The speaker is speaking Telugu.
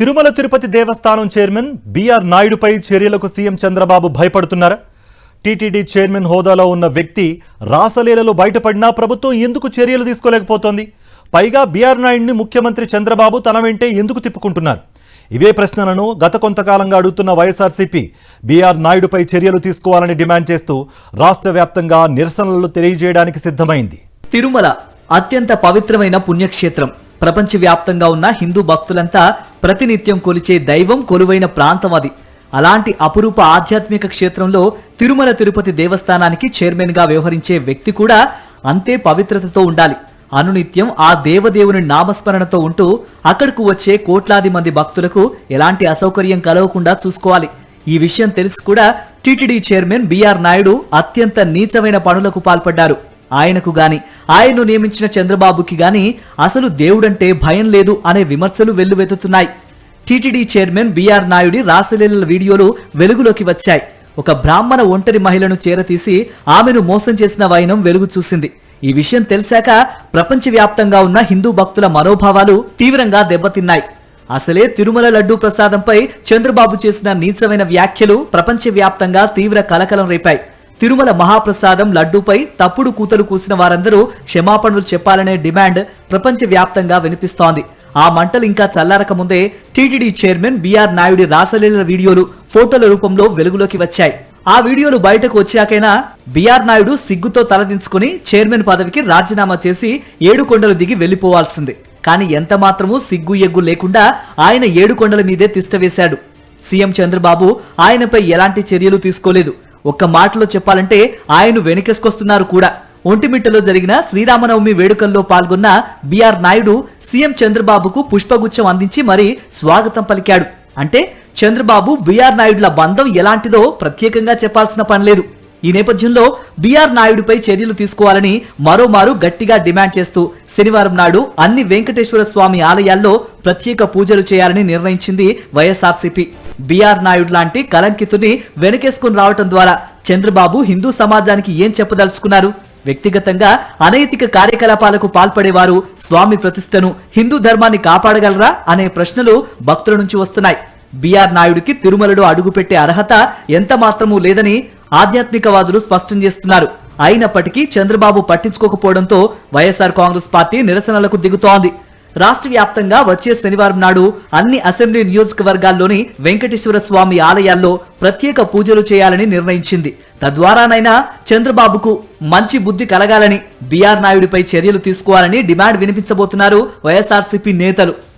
తిరుమల తిరుపతి దేవస్థానం చైర్మన్ బిఆర్ నాయుడుపై చర్యలకు సీఎం చంద్రబాబు భయపడుతున్నారా? టీటీడీ చైర్మన్ హోదాలో ఉన్న వ్యక్తి రాసలీలలో బయటపడినా ప్రభుత్వం ఎందుకు చర్యలు తీసుకోలేకపోతోంది? పైగా బిఆర్ నాయుడిని ముఖ్యమంత్రి చంద్రబాబు తన వెంటే ఎందుకు తిప్పుకుంటున్నారు? ఇవే ప్రశ్నలను గత కొంతకాలంగా అడుగుతున్న వైఎస్ఆర్సీపీ బిఆర్ నాయుడుపై చర్యలు తీసుకోవాలని డిమాండ్ చేస్తూ రాష్ట్ర వ్యాప్తంగా నిరసనలు తెలియజేయడానికి సిద్ధమైంది. తిరుమల అత్యంత పవిత్రమైన పుణ్యక్షేత్రం. ప్రపంచవ్యాప్తంగా ఉన్న హిందూ భక్తులంతా ప్రతినిత్యం కొలిచే దైవం కొలువైన ప్రాంతం అది. అలాంటి అపురూప ఆధ్యాత్మిక క్షేత్రంలో తిరుమల తిరుపతి దేవస్థానానికి చైర్మన్ గా వ్యవహరించే వ్యక్తి కూడా అంతే పవిత్రతతో ఉండాలి. అనునిత్యం ఆ దేవదేవుని నామస్మరణతో ఉంటూ అక్కడకు వచ్చే కోట్లాది మంది భక్తులకు ఎలాంటి అసౌకర్యం కలగకుండా చూసుకోవాలి. ఈ విషయం తెలిసి కూడా టీటీడీ చైర్మన్ బిఆర్ నాయుడు అత్యంత నీచమైన పనులకు పాల్పడ్డారు. ఆయనకు గాని ఆయన్ను నియమించిన చంద్రబాబుకి గాని అసలు దేవుడంటే భయం లేదు అనే విమర్శలు వెల్లువెత్తుతున్నాయి. టీటీడీ చైర్మన్ బిఆర్ నాయుడి రాసలీలల వీడియోలు వెలుగులోకి వచ్చాయి. ఒక బ్రాహ్మణ ఒంటరి మహిళను చేరతీసి ఆమెను మోసం చేసిన వైనం వెలుగు చూసింది. ఈ విషయం తెలిసాక ప్రపంచవ్యాప్తంగా ఉన్న హిందూ భక్తుల మనోభావాలు తీవ్రంగా దెబ్బతిన్నాయి. అసలే తిరుమల లడ్డూ ప్రసాదంపై చంద్రబాబు చేసిన నీచమైన వ్యాఖ్యలు ప్రపంచవ్యాప్తంగా తీవ్ర కలకలం రేపాయి. తిరుమల మహాప్రసాదం లడ్డూపై తప్పుడు కూతలు కూసిన వారందరూ క్షమాపణలు చెప్పాలనే డిమాండ్ ప్రపంచవ్యాప్తంగా వినిపిస్తోంది. ఆ మంటలు ఇంకా చల్లారక ముందే టీటీడీ చైర్మన్ బిఆర్ నాయుడి రాసలీల వీడియోలు ఫోటోల రూపంలో వెలుగులోకి వచ్చాయి. ఆ వీడియోలు బయటకు వచ్చాకైనా బిఆర్ నాయుడు సిగ్గుతో తలదించుకుని చైర్మన్ పదవికి రాజీనామా చేసి ఏడుకొండలు దిగి వెళ్లిపోవాల్సింది. కానీ ఎంత మాత్రమూ సిగ్గు ఎగ్గు లేకుండా ఆయన ఏడుకొండల మీదే తిష్టవేశాడు. సీఎం చంద్రబాబు ఆయనపై ఎలాంటి చర్యలు తీసుకోలేదు. ఒక్క మాటలో చెప్పాలంటే ఆయన వెనకేసుకొస్తున్నారు కూడా. ఒంటిమిట్టలో జరిగిన శ్రీరామనవమి వేడుకల్లో పాల్గొన్న బిఆర్ నాయుడు సీఎం చంద్రబాబుకు పుష్పగుచ్చం అందించి మరీ స్వాగతం పలికాడు. అంటే చంద్రబాబు బిఆర్ నాయుడుల బంధం ఎలాంటిదో ప్రత్యేకంగా చెప్పాల్సిన పనిలేదు. ఈ నేపథ్యంలో బిఆర్ నాయుడుపై చర్యలు తీసుకోవాలని మరోమారు గట్టిగా డిమాండ్ చేస్తూ శనివారం నాడు అన్ని వెంకటేశ్వర స్వామి ఆలయాల్లో ప్రత్యేక పూజలు చేయాలని నిర్ణయించింది వైఎస్ఆర్సీపీ. బిఆర్ నాయుడు లాంటి కలంకితుని వెనకేసుకుని రావటం ద్వారా చంద్రబాబు హిందూ సమాజానికి ఏం చెప్పదలుచుకున్నారు? వ్యక్తిగతంగా అనైతిక కార్యకలాపాలకు పాల్పడేవారు స్వామి ప్రతిష్టను, హిందూ ధర్మాన్ని కాపాడగలరా అనే ప్రశ్నలు భక్తుల నుంచి వస్తున్నాయి. బిఆర్ నాయుడికి తిరుమలలో అడుగుపెట్టే అర్హత ఎంత మాత్రమూ లేదని ఆధ్యాత్మికవాదులు స్పష్టం చేస్తున్నారు. అయినప్పటికీ చంద్రబాబు పట్టించుకోకపోవడంతో వైఎస్ఆర్ కాంగ్రెస్ పార్టీ నిరసనలకు దిగుతోంది. రాష్ట్ర వ్యాప్తంగా వచ్చే శనివారం నాడు అన్ని అసెంబ్లీ నియోజకవర్గాల్లోని వెంకటేశ్వర స్వామి ఆలయాల్లో ప్రత్యేక పూజలు చేయాలని నిర్ణయించింది. తద్వారానైనా చంద్రబాబుకు మంచి బుద్ధి కలగాలని బిఆర్ నాయుడిపై చర్యలు తీసుకోవాలని డిమాండ్ వినిపించబోతున్నారు వైఎస్ఆర్సీపీ నేతలు.